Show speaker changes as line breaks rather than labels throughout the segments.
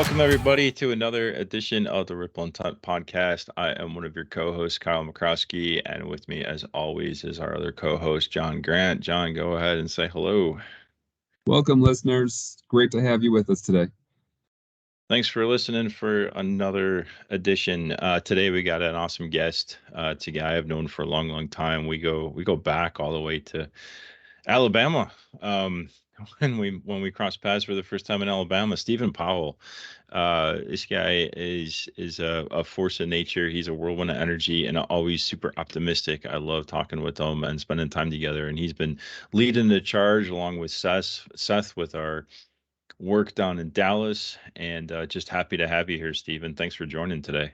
Welcome, everybody, to another edition of the Ripple and Tut podcast. I am one of your co-hosts, Kyle McCroskey, and with me, as always, is our other co-host, John Grant. John, go ahead and say hello.
Welcome, listeners. Great to have you with us today.
Thanks for listening for another edition. Today, we got an awesome guest. It's a guy I've known for a long, long time. We go back all the way to Alabama. When we crossed paths for the first time in Alabama, Stephen Powell. This guy is a force of nature. He's a whirlwind of energy and always super optimistic. I love talking with him and spending time together. And he's been leading the charge along with Seth with our work down in Dallas. And just happy to have you here, Stephen. Thanks for joining today.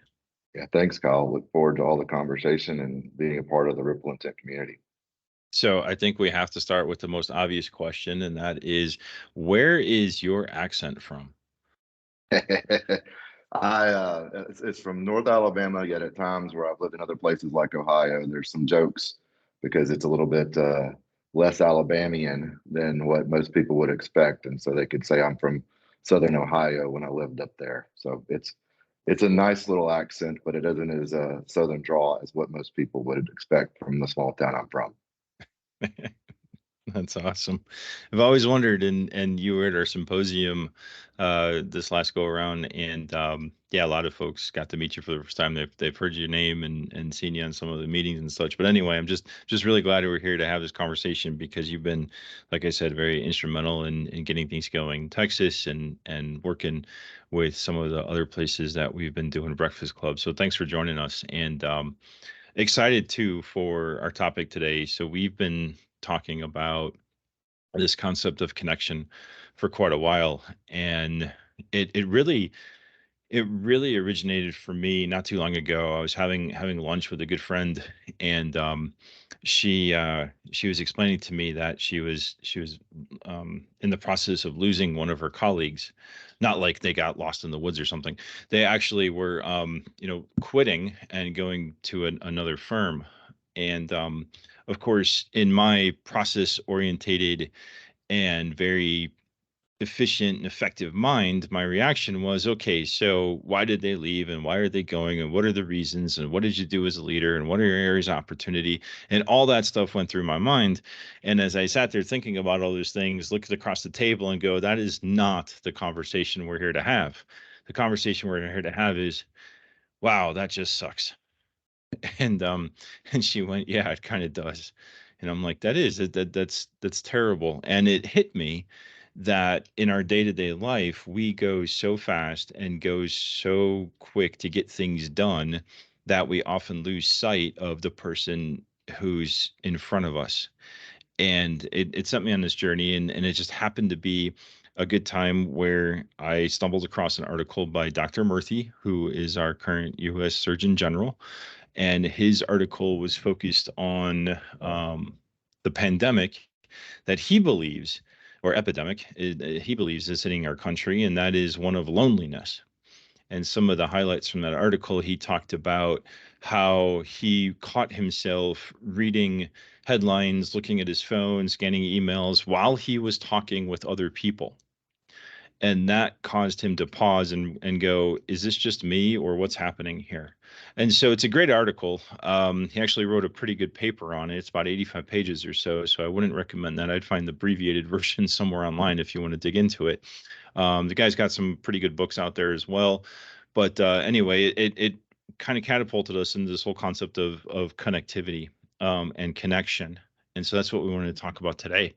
Yeah, thanks, Kyle. Look forward to all the conversation and being a part of the Ripple Intent community.
So I think we have to start with the most obvious question, and that is, where is your accent from?
It's from North Alabama, yet at times where I've lived in other places like Ohio, there's some jokes because it's a little bit less Alabamian than what most people would expect. And so they could say I'm from Southern Ohio when I lived up there. So it's a nice little accent, but it isn't as Southern drawl as what most people would expect from the small town I'm from.
That's awesome. I've always wondered, and you were at our symposium this last go around, and yeah, a lot of folks got to meet you for the first time. They've heard your name and seen you on some of the meetings and such. But anyway, I'm just really glad we're here to have this conversation because you've been, like I said, very instrumental in getting things going in Texas and working with some of the other places that we've been doing breakfast clubs. So thanks for joining us, and excited too for our topic today. So we've been talking about this concept of connection for quite a while, and it really originated for me not too long ago. I was having lunch with a good friend, and she was explaining to me that she was in the process of losing one of her colleagues. Not like they got lost in the woods or something. They actually were quitting and going to another firm. And of course, in my process orientated and very efficient and effective mind, my reaction was, okay, so why did they leave and why are they going and what are the reasons and what did you do as a leader and what are your areas of opportunity? And all that stuff went through my mind. And as I sat there thinking about all those things, looked across the table and go, that is not the conversation we're here to have. The conversation we're here to have is, wow, that just sucks. And she went, yeah, it kind of does. And I'm like, that's terrible. And it hit me that in our day-to-day life, we go so fast and go so quick to get things done that we often lose sight of the person who's in front of us. And it sent me on this journey, and it just happened to be a good time where I stumbled across an article by Dr. Murthy, who is our current U.S. Surgeon General, and his article was focused on the pandemic that he believes, or epidemic, he believes is hitting our country, and that is one of loneliness. And some of the highlights from that article, he talked about how he caught himself reading headlines, looking at his phone, scanning emails while he was talking with other people. And that caused him to pause and go, is this just me or what's happening here? And so it's a great article. He actually wrote a pretty good paper on it. It's about 85 pages or so. So I wouldn't recommend that. I'd find the abbreviated version somewhere online if you want to dig into it. The guy's got some pretty good books out there as well. But anyway, it kind of catapulted us into this whole concept of connectivity and connection. And so that's what we wanted to talk about today.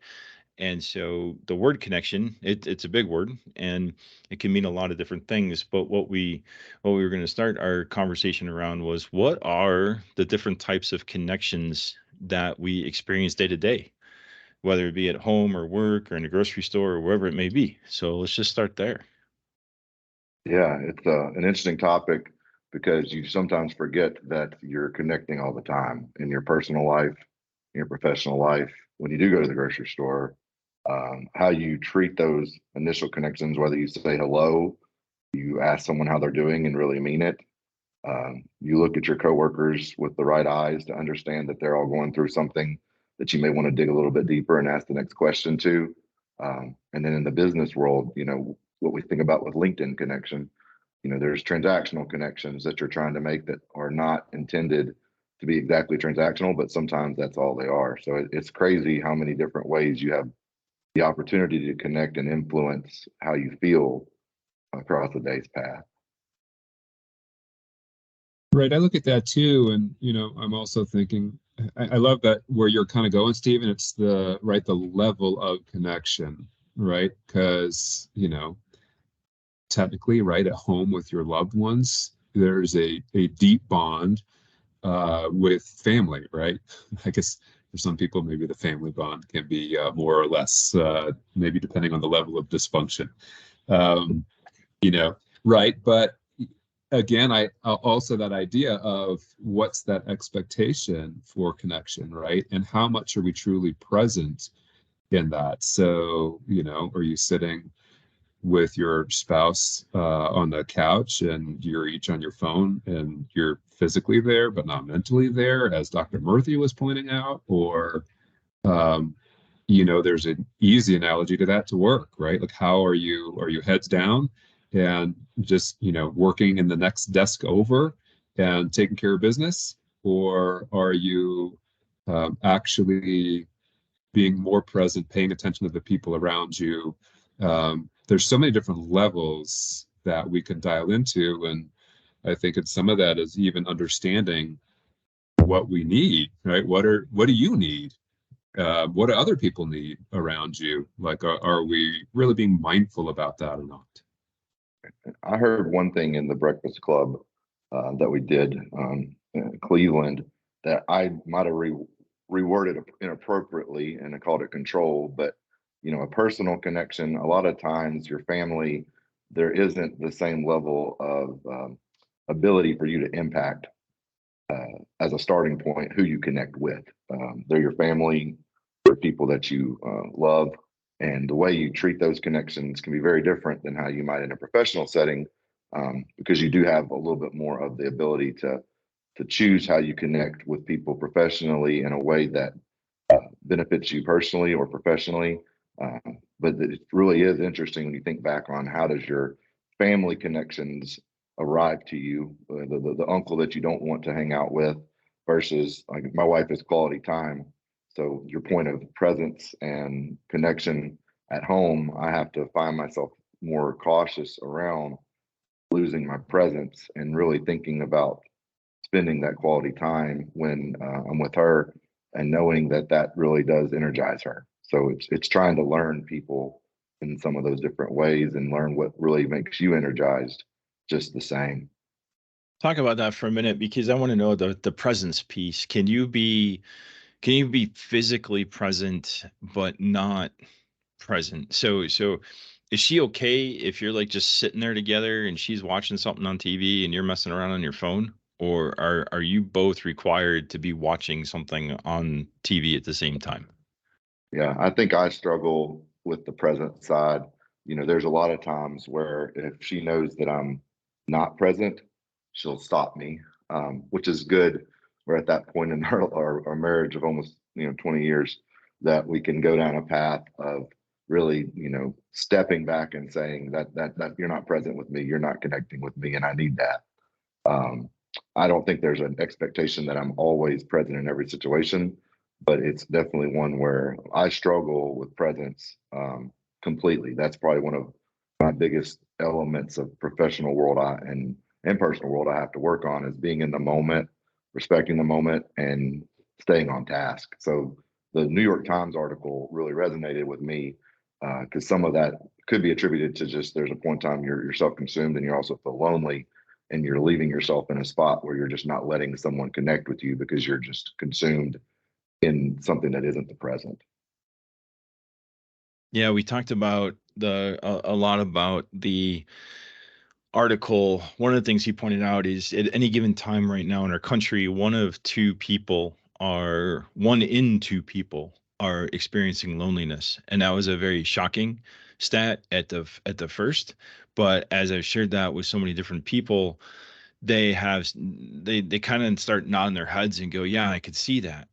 And so the word connection, it's a big word and it can mean a lot of different things. But what we were going to start our conversation around was, what are the different types of connections that we experience day to day, whether it be at home or work or in a grocery store or wherever it may be. So let's just start there.
Yeah, it's an interesting topic because you sometimes forget that you're connecting all the time in your personal life, in your professional life. When you do go to the grocery store, how you treat those initial connections, whether you say hello, you ask someone how they're doing and really mean it. You look at your coworkers with the right eyes to understand that they're all going through something that you may want to dig a little bit deeper and ask the next question to. And then in the business world, what we think about with LinkedIn connection. There's transactional connections that you're trying to make that are not intended to be exactly transactional, but sometimes that's all they are. So it's crazy how many different ways you have the opportunity to connect and influence how you feel across the day's path.
Right. I look at that too. And, I'm also thinking, I love that where you're kind of going, Stephen. It's the level of connection, right? Because, technically, right, at home with your loved ones, there's a deep bond with family, right? I guess for some people, maybe the family bond can be more or less, maybe depending on the level of dysfunction, um, right? But again, I also that idea of what's that expectation for connection, right? And how much are we truly present in that? So, are you sitting with your spouse on the couch and you're each on your phone and you're physically there but not mentally there, as Dr. Murthy was pointing out? Or um, there's an easy analogy to that to work, right? Like, how are you heads down and just working in the next desk over and taking care of business? Or are you actually being more present, paying attention to the people around you? There's so many different levels that we can dial into, and I think it's some of that is even understanding what we need, right? What do you need? What do other people need around you? Like, are we really being mindful about that or not?
I heard one thing in the Breakfast Club that we did in Cleveland that I might have reworded inappropriately, and I called it control. But a personal connection. A lot of times, your family, there isn't the same level of ability for you to impact as a starting point who you connect with. They're your family, they're people that you love, and the way you treat those connections can be very different than how you might in a professional setting, because you do have a little bit more of the ability to choose how you connect with people professionally in a way that benefits you personally or professionally. But it really is interesting when you think back on how does your family connections arrive to you, the uncle that you don't want to hang out with versus, like, my wife is quality time. So your point of presence and connection at home, I have to find myself more cautious around losing my presence and really thinking about spending that quality time when I'm with her, and knowing that that really does energize her. So it's trying to learn people in some of those different ways and learn what really makes you energized just the same.
Talk about that for a minute because I want to know the presence piece. Can you be physically present but not present? So is she okay if you're like just sitting there together and she's watching something on TV and you're messing around on your phone? Or are you both required to be watching something on TV at the same time?
Yeah, I think I struggle with the present side. There's a lot of times where if she knows that I'm not present, she'll stop me, which is good. We're at that point in our marriage of almost 20 years that we can go down a path of really stepping back and saying that you're not present with me, you're not connecting with me, and I need that. Um, I don't think there's an expectation that I'm always present in every situation, but it's definitely one where I struggle with presence completely. That's probably one of my biggest elements of professional world and personal world I have to work on is being in the moment, respecting the moment, and staying on task. So the New York Times article really resonated with me because some of that could be attributed to just there's a point in time you're self-consumed and you also feel lonely and you're leaving yourself in a spot where you're just not letting someone connect with you because you're just consumed in something that isn't the present.
Yeah, we talked about a lot about the article. One of the things he pointed out is at any given time right now in our country, one in two people are experiencing loneliness. And that was a very shocking stat at the first. But as I've shared that with so many different people, they kind of start nodding their heads and go, yeah, I could see that.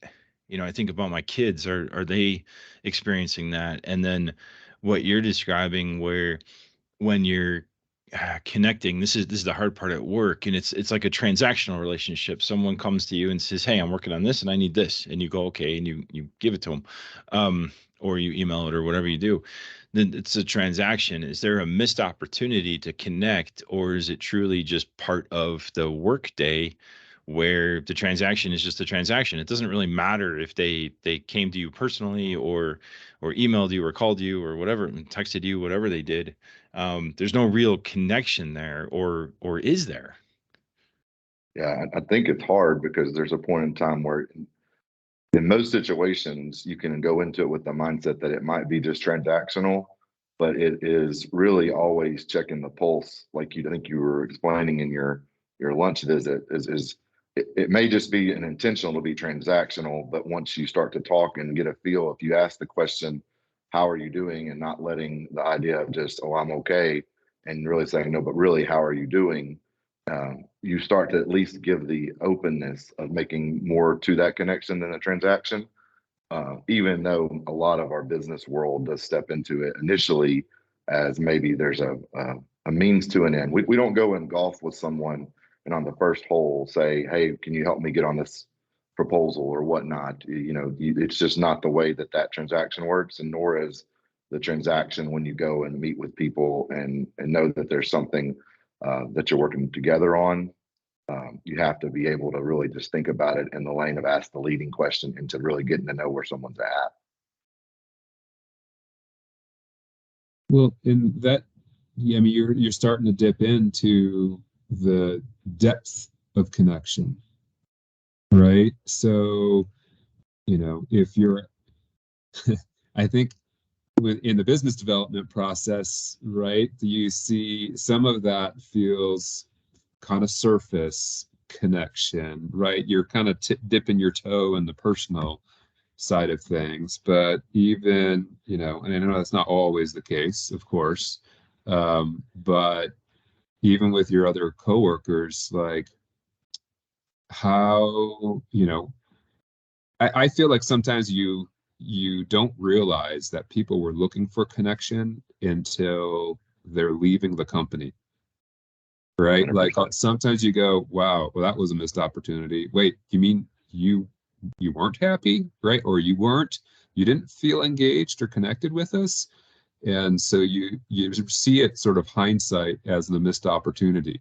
I think about my kids. Are they experiencing that? And then what you're describing where when you're connecting, this is the hard part at work, and it's like a transactional relationship. Someone comes to you and says, hey, I'm working on this and I need this, and you go, okay, and you give it to them, or you email it or whatever you do. Then it's a transaction. Is there a missed opportunity to connect, or is it truly just part of the work day where the transaction is just a transaction? It doesn't really matter if they came to you personally or emailed you or called you or whatever, and texted you, whatever they did. There's no real connection there, or is there?
Yeah, I think it's hard because there's a point in time where in most situations, you can go into it with the mindset that it might be just transactional, but it is really always checking the pulse, like you think you were explaining in your lunch visit. Is it may just be an intentional to be transactional, but once you start to talk and get a feel, if you ask the question, "How are you doing?" and not letting the idea of just, "Oh, I'm okay," and really saying, "No, but really, how are you doing?" You start to at least give the openness of making more to that connection than a transaction. Even though a lot of our business world does step into it initially as maybe there's a means to an end. We don't go and golf with someone and on the first hole say, hey, can you help me get on this proposal or whatnot? It's just not the way that that transaction works, and nor is the transaction when you go and meet with people and know that there's something that you're working together on. You have to be able to really just think about it in the lane of ask the leading question into really getting to know where someone's at.
Well, in that, yeah, I mean, you're starting to dip into the depth of connection, right? So, if you're, I think in the business development process, right, you see some of that feels kind of surface connection, right? You're kind of dipping your toe in the personal side of things, but even, and I know that's not always the case, of course, but even with your other coworkers, like how, I feel like sometimes you don't realize that people were looking for connection until they're leaving the company, right? Like
100%.
sometimes you go, wow, well, that was a missed opportunity. Wait, you mean you weren't happy, right? Or you didn't feel engaged or connected with us? And so you see it sort of hindsight as the missed opportunity.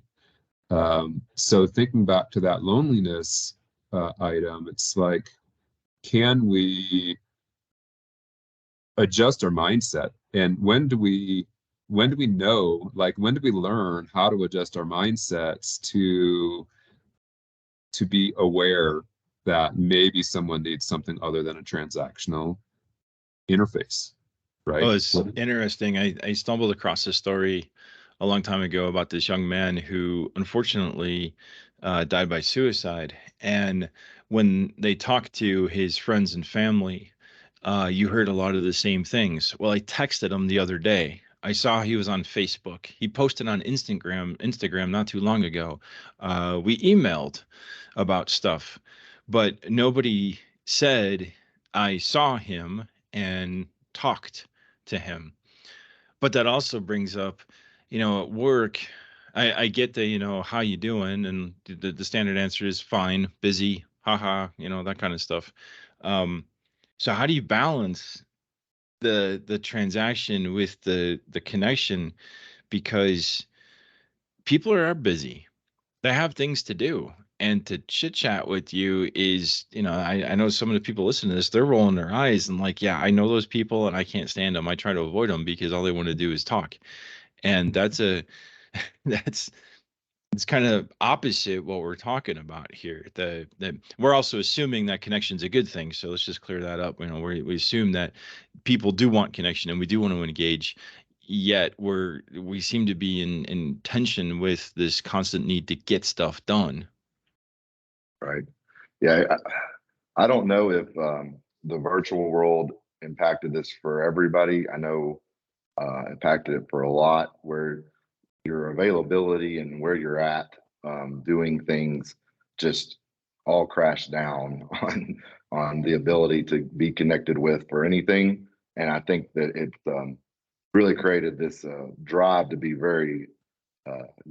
So thinking back to that loneliness item, it's like, can we adjust our mindset? And when do we know, like when do we learn how to adjust our mindsets to be aware that maybe someone needs something other than a transactional interface, right?
Oh, it's interesting. I stumbled across this story a long time ago about this young man who unfortunately died by suicide. And when they talked to his friends and family, you heard a lot of the same things. Well, I texted him the other day. I saw he was on Facebook. He posted on Instagram not too long ago. We emailed about stuff, but nobody said I saw him and talked to him. But that also brings up, at work, I get the, how you doing? And the standard answer is fine, busy, haha, that kind of stuff. Um, so how do you balance the transaction with the connection? Because people are busy. They have things to do. And to chit chat with you is, I know some of the people listening to this, they're rolling their eyes and like, yeah, I know those people and I can't stand them. I try to avoid them because all they want to do is talk. And that's it's kind of opposite what we're talking about here. The we're also assuming that connection's a good thing. So let's just clear that up. We assume that people do want connection and we do want to engage. Yet we seem to be in tension with this constant need to get stuff done.
Right. Yeah. I don't know if the virtual world impacted this for everybody. I know impacted it for a lot where your availability and where you're at doing things just all crashed down on the ability to be connected with for anything. And I think that really created this drive to be very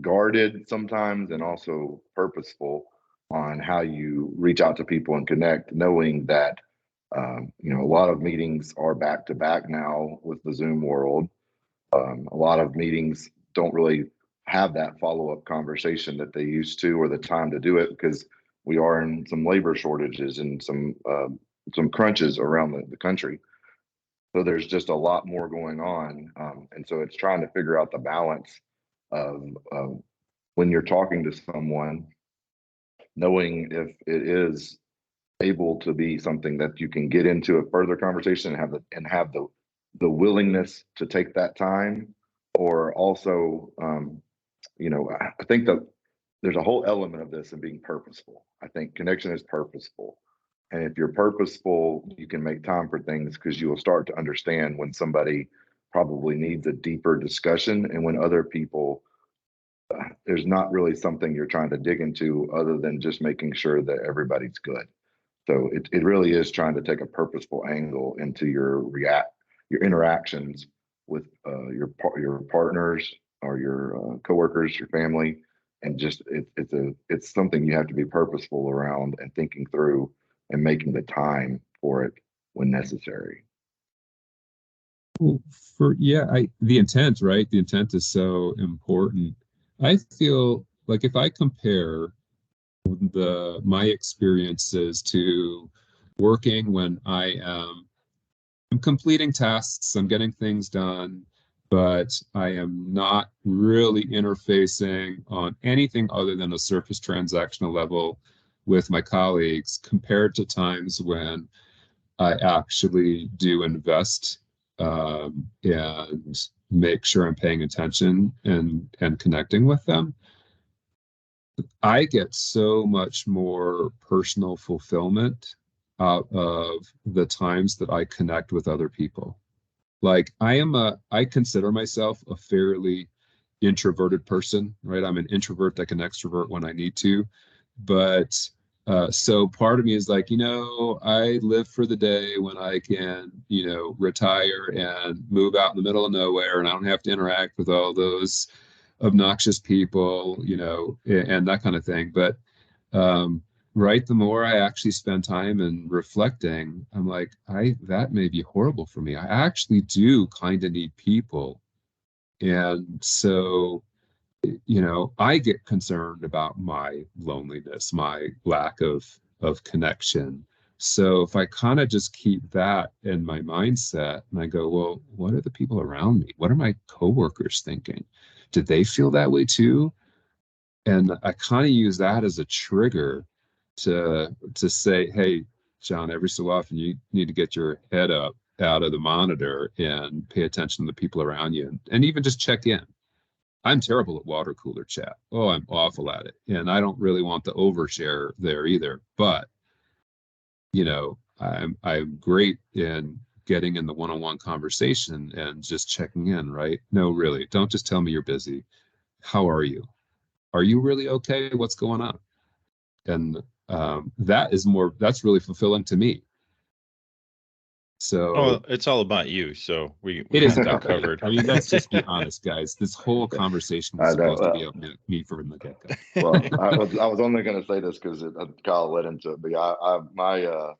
guarded sometimes and also purposeful on how you reach out to people and connect, knowing that a lot of meetings are back to back now with the Zoom world. A lot of meetings don't really have that follow-up conversation that they used to, or the time to do it, because we are in some labor shortages and some crunches around the country. So there's just a lot more going on, and so it's trying to figure out the balance of when you're talking to someone, knowing if it is able to be something that you can get into a further conversation and have the willingness to take that time, or also I think that there's a whole element of this in being purposeful. I think connection is purposeful, and if you're purposeful, you can make time for things, because you will start to understand when somebody probably needs a deeper discussion, and when other people there's not really something you're trying to dig into other than just making sure that everybody's good. So it really is trying to take a purposeful angle into your interactions with your partners or your coworkers, your family, and just it's something you have to be purposeful around and thinking through and making the time for it when necessary.
Well, the intent, right? The intent is so important. I feel like if I compare my experiences to working when I'm completing tasks, I'm getting things done, but I am not really interfacing on anything other than a surface transactional level with my colleagues, compared to times when I actually do invest and make sure I'm paying attention and connecting with them. I get so much more personal fulfillment out of the times that I connect with other people. Like I consider myself a fairly introverted person, right? I'm an introvert that can extrovert when I need to. But so part of me is like, I live for the day when I can, retire and move out in the middle of nowhere, and I don't have to interact with all those obnoxious people, and that kind of thing. But right, the more I actually spend time and reflecting, I'm like, that may be horrible for me. I actually do kind of need people. And so, I get concerned about my loneliness, my lack of connection. So if I kind of just keep that in my mindset and I go, well, what are the people around me? What are my coworkers thinking? Did they feel that way too? And I kind of use that as a trigger to say, hey, Jon, every so often you need to get your head up out of the monitor and pay attention to the people around you, and even just check in. I'm terrible at water cooler chat. Oh, I'm awful at it. And I don't really want to overshare there either. But, I'm great in getting in the one-on-one conversation and just checking in, right? No, really. Don't just tell me you're busy. How are you? Are you really okay? What's going on? And that's really fulfilling to me. So
it's all about you. So we
it
got
is
that
about me.
covered.
I mean, let's just be honest, guys. This whole conversation was
I know.
supposed to be about me from the get-go.
Well, I was only going to say this because Kyle led into it, but yeah, my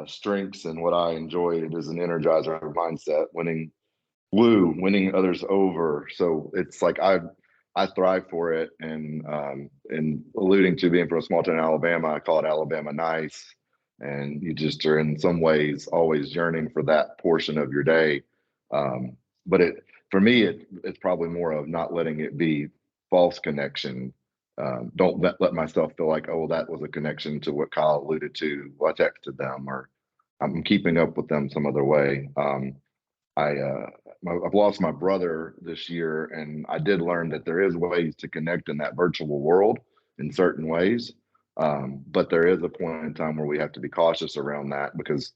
strengths and what I enjoy, it is an energizer mindset, winning others over. So it's like I thrive for it, and alluding to being from a small town in Alabama, I call it Alabama nice, and you just are in some ways always yearning for that portion of your day. But for me, it's probably more of not letting it be false connection. Don't let myself feel like, oh, that was a connection to what Kyle alluded to. Well, I texted them, or I'm keeping up with them some other way. I've lost my brother this year, and I did learn that there is ways to connect in that virtual world in certain ways. But there is a point in time where we have to be cautious around that, because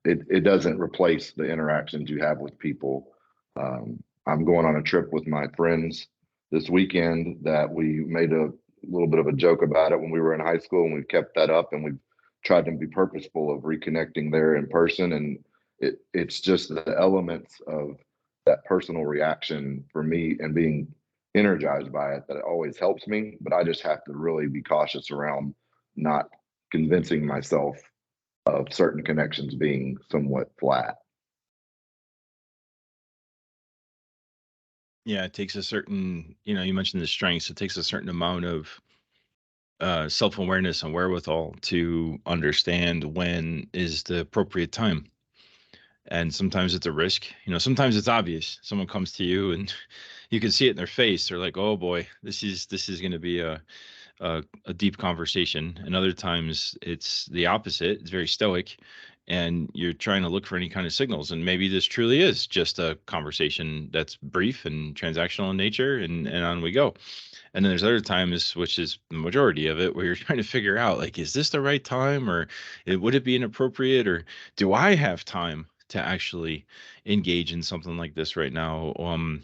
it doesn't replace the interactions you have with people. I'm going on a trip with my friends this weekend that we made a little bit of a joke about it when we were in high school, and we've kept that up, and we've tried to be purposeful of reconnecting there in person. And it's just the elements of that personal reaction for me and being energized by it, that it always helps me, but I just have to really be cautious around not convincing myself of certain connections being somewhat flat.
Yeah, it takes a certain, you mentioned the strengths. It takes a certain amount of self-awareness and wherewithal to understand when is the appropriate time. And sometimes it's a risk. Sometimes it's obvious. Someone comes to you and you can see it in their face. They're like, "Oh boy, this is going to be a deep conversation." And other times it's the opposite. It's very stoic, and you're trying to look for any kind of signals. And maybe this truly is just a conversation that's brief and transactional in nature, and on we go. And then there's other times, which is the majority of it, where you're trying to figure out, like, is this the right time, or would it be inappropriate, or do I have time to actually engage in something like this right now?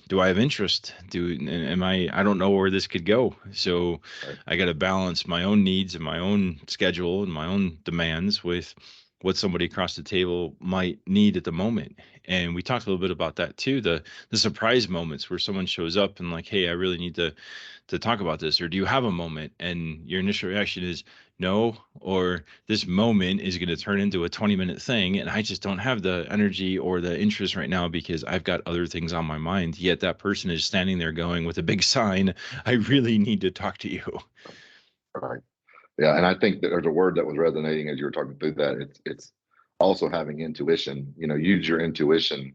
Do I have interest? Am I don't know where this could go. So
Right.
I got to balance my own needs and my own schedule and my own demands with what somebody across the table might need at the moment. And we talked a little bit about that too, the surprise moments where someone shows up and like, "Hey, I really need to talk about this," or "Do you have a moment?" And your initial reaction is no, or "This moment is going to turn into a 20-minute thing, and I just don't have the energy or the interest right now because I've got other things on my mind." Yet that person is standing there going with a big sign, "I really need to talk to you."
Right. Yeah, and I think that there's a word that was resonating as you were talking through that. It's also having intuition. Use your intuition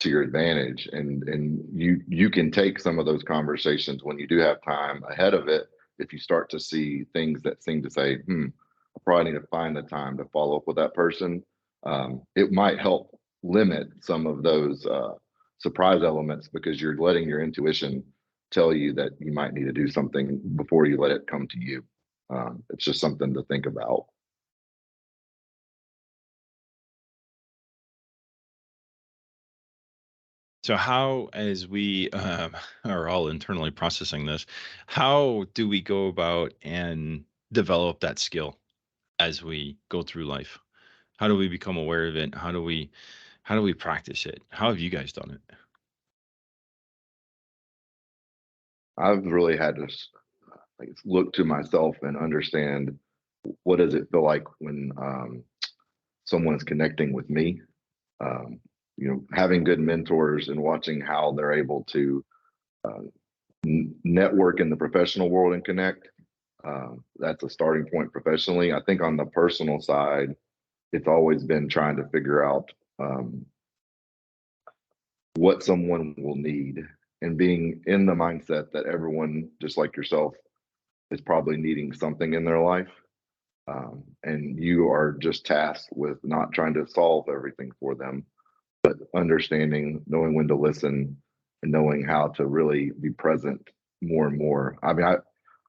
to your advantage, and you can take some of those conversations when you do have time ahead of it. If you start to see things that seem to say, I probably need to find the time to follow up with that person, it might help limit some of those surprise elements, because you're letting your intuition tell you that you might need to do something before you let it come to you. It's just something to think about.
So how, as we are all internally processing this, how do we go about and develop that skill as we go through life? How do we become aware of it? How do we practice it? How have you guys done it?
I've really had to like look to myself and understand, what does it feel like when someone's connecting with me. Having good mentors and watching how they're able to uh, network in the professional world and connect. That's a starting point professionally. I think on the personal side, it's always been trying to figure out what someone will need, and being in the mindset that everyone, just like yourself, is probably needing something in their life. And you are just tasked with not trying to solve everything for them, but understanding, knowing when to listen, and knowing how to really be present more and more. I mean,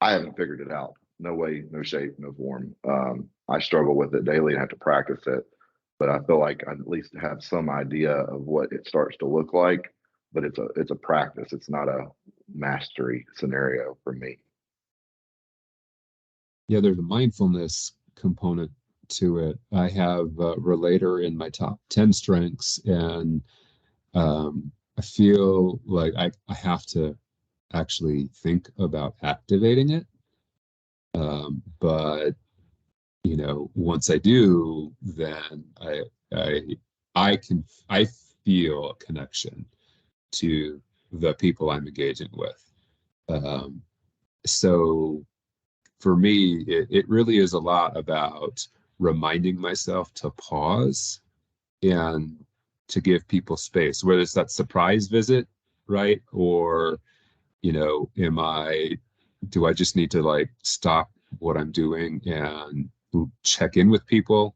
I haven't figured it out. No way, no shape, no form. I struggle with it daily and have to practice it. But I feel like I at least have some idea of what it starts to look like. But it's a practice. It's not a mastery scenario for me.
Yeah, there's a mindfulness component to it. I have a relator in my top 10 strengths, and I feel like I have to actually think about activating it. But once I do, then I I feel a connection to the people I'm engaging with. Um, so for me, it really is a lot about reminding myself to pause and to give people space, whether it's that surprise visit, right? Or, do I just need to like stop what I'm doing and check in with people?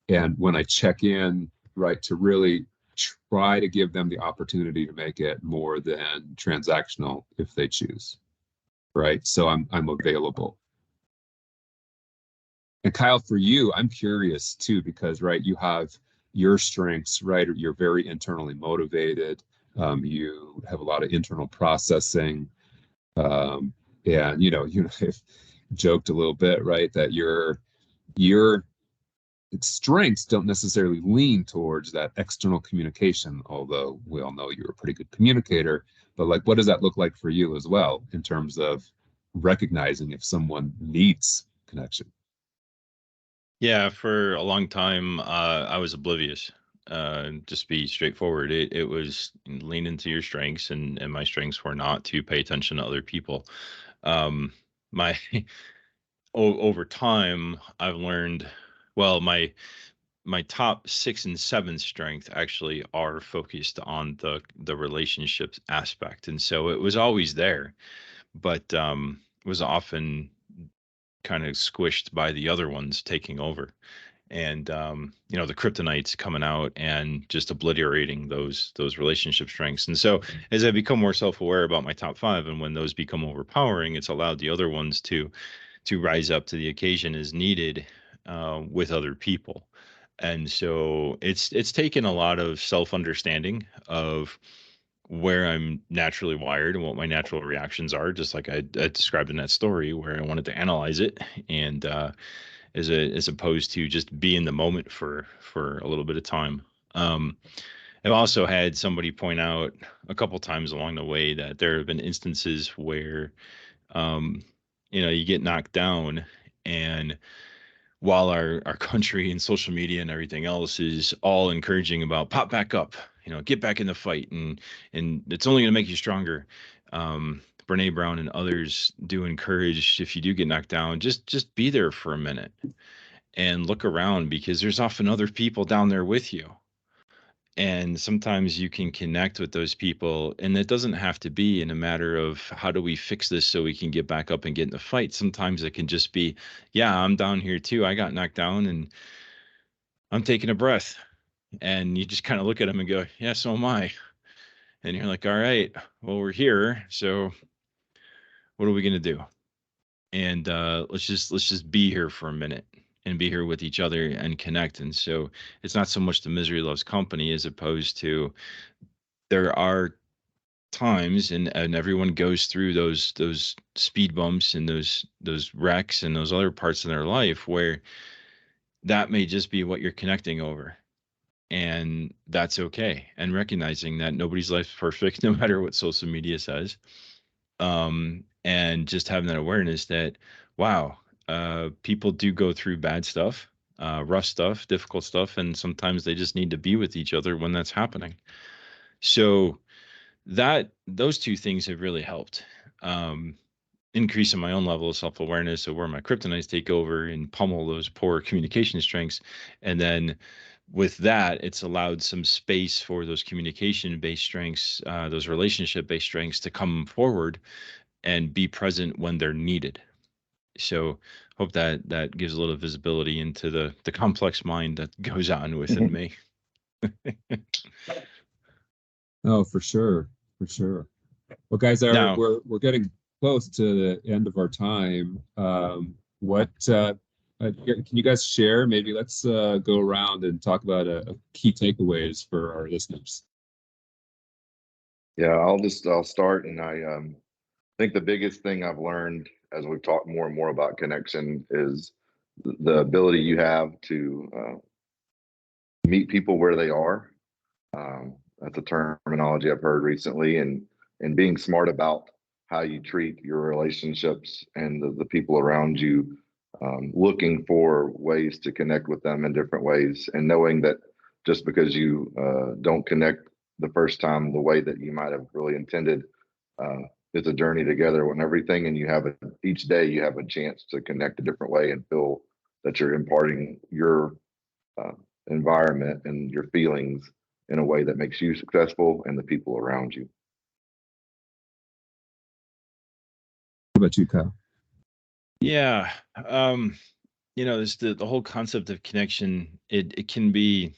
And when I check in, right, to really try to give them the opportunity to make it more than transactional if they choose, right? So I'm available. And Kyle, for you, I'm curious too, because right, you have your strengths, right? You're very internally motivated. You have a lot of internal processing. Um, and I've joked a little bit, right, that you're its strengths don't necessarily lean towards that external communication, although we all know you're a pretty good communicator. But like, what does that look like for you as well in terms of recognizing if someone needs connection?
Yeah, for a long time, I was oblivious. Just be straightforward. It was lean into your strengths, and my strengths were not to pay attention to other people. My over time, I've learned. Well, my top 6 and 7 strength actually are focused on the relationships aspect, and so it was always there, but was often kind of squished by the other ones taking over. And the kryptonites coming out and just obliterating those relationship strengths. And so as I become more self-aware about my top 5, and when those become overpowering, it's allowed the other ones to rise up to the occasion as needed, with other people. And so it's taken a lot of self-understanding of where I'm naturally wired and what my natural reactions are, just like I described in that story where I wanted to analyze it, and as opposed to just be in the moment for a little bit of time. Um, I've also had somebody point out a couple times along the way that there have been instances where um, you get knocked down, and while our country and social media and everything else is all encouraging about pop back up, get back in the fight, and it's only going to make you stronger. Brene Brown and others do encourage, if you do get knocked down, just be there for a minute and look around, because there's often other people down there with you. And sometimes you can connect with those people, and it doesn't have to be in a matter of how do we fix this so we can get back up and get in the fight. Sometimes it can just be, yeah, I'm down here too. I got knocked down and I'm taking a breath. And you just kind of look at them and go, yeah, so am I. And you're like, all right, well, we're here. So what are we going to do? And let's just be here for a minute and be here with each other and connect. And so it's not so much the misery loves company, as opposed to there are times, and everyone goes through those speed bumps and those wrecks and those other parts in their life where that may just be what you're connecting over, and that's okay. And recognizing that nobody's life's perfect, no matter what social media says. And just having that awareness that, wow, people do go through bad stuff, rough stuff, difficult stuff, and sometimes they just need to be with each other when that's happening. So that those two things have really helped, um, increasing my own level of self-awareness of where my kryptonites take over and pummel those poor communication strengths. And then with that, it's allowed some space for those communication-based strengths, those relationship-based strengths to come forward and be present when they're needed. So hope that that gives a little visibility into the complex mind that goes on within me.
Oh, for sure, for sure. Well, guys,
Now,
we're getting close to the end of our time. What can you guys share? Maybe let's go around and talk about a key takeaways for our listeners.
Yeah, I'll start, and I think the biggest thing I've learned as we've talked more and more about connection is the ability you have to meet people where they are. That's a terminology I've heard recently, and being smart about how you treat your relationships and the people around you, looking for ways to connect with them in different ways, and knowing that just because you don't connect the first time the way that you might have really intended, uh, it's a journey together and everything, and each day you have a chance to connect a different way and feel that you're imparting your uh, environment and your feelings in a way that makes you successful and the people around you.
What about you, Kyle?
yeah, this the whole concept of connection. It can be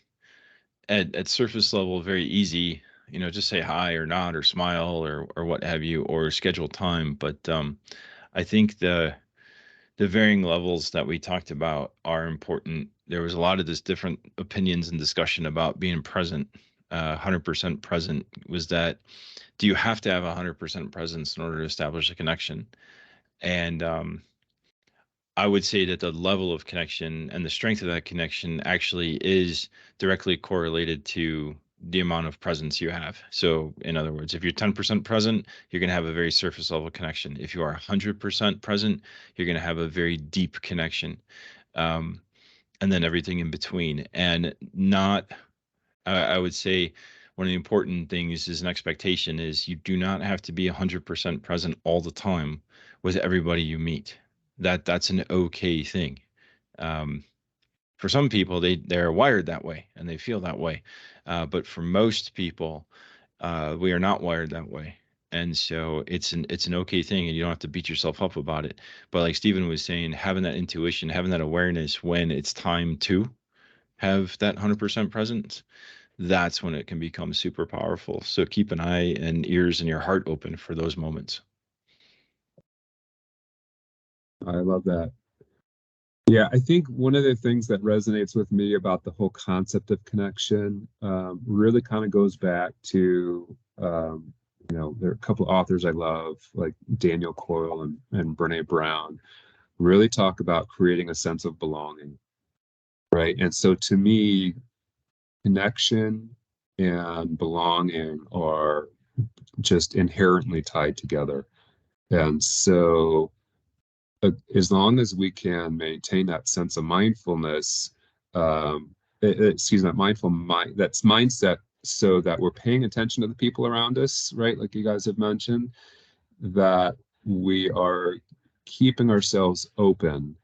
at surface level very easy. Just say hi or nod or smile or what have you, or schedule time. But I think the varying levels that we talked about are important. There was a lot of this different opinions and discussion about being present. 100% present was that, do you have to have 100% presence in order to establish a connection? And I would say that the level of connection and the strength of that connection actually is directly correlated to the amount of presence you have. So, in other words, if you're 10% present, you're going to have a very surface level connection. If you are 100% present, you're going to have a very deep connection. Um, and then everything in between. And not, I would say, one of the important things is an expectation is you do not have to be 100% present all the time with everybody you meet. That's an okay thing. Um, for some people, they're wired that way and they feel that way, but for most people, we are not wired that way. And so it's an okay thing, and you don't have to beat yourself up about it. But like Stephen was saying, having that intuition, having that awareness when it's time to have that 100% presence, that's when it can become super powerful. So keep an eye and ears and your heart open for those moments.
I love that. Yeah, I think one of the things that resonates with me about the whole concept of connection really kind of goes back to, there are a couple of authors I love, like Daniel Coyle and Brene Brown, really talk about creating a sense of belonging, right? And so to me, connection and belonging are just inherently tied together. And so as long as we can maintain that sense of mindfulness, excuse me, that mindful mind, that's mindset, so that we're paying attention to the people around us, right? Like you guys have mentioned, that we are keeping ourselves open,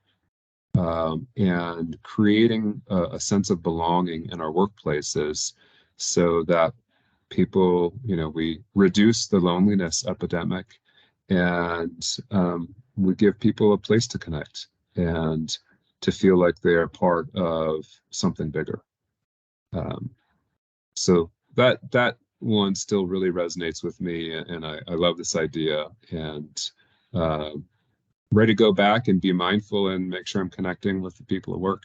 and creating a sense of belonging in our workplaces, so that people, we reduce the loneliness epidemic, and we give people a place to connect and to feel like they're part of something bigger. So that one still really resonates with me, and I love this idea, and uh, ready to go back and be mindful and make sure I'm connecting with the people at work.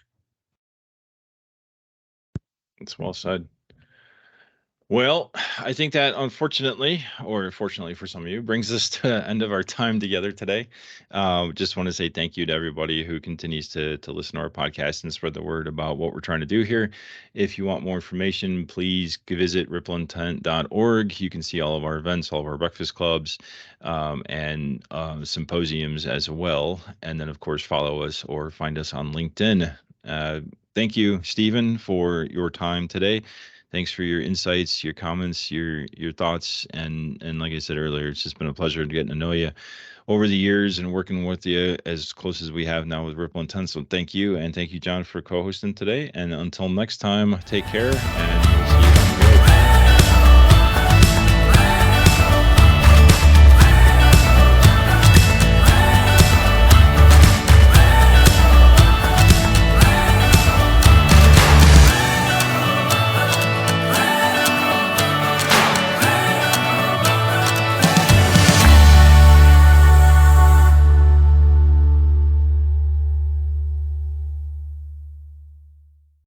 It's well said. Well, I think that unfortunately, or fortunately for some of you, brings us to the end of our time together today. Just want to say thank you to everybody who continues to listen to our podcast and spread the word about what we're trying to do here. If you want more information, please visit rippleintent.org. You can see all of our events, all of our breakfast clubs, and symposiums as well. And then, of course, follow us or find us on LinkedIn. Thank you, Stephen, for your time today. Thanks for your insights, your comments, your thoughts, and like I said earlier, it's just been a pleasure getting to know you over the years and working with you as close as we have now with Ripple Intent. So thank you, and thank you, Jon, for co-hosting today. And until next time, take care, and we'll see you.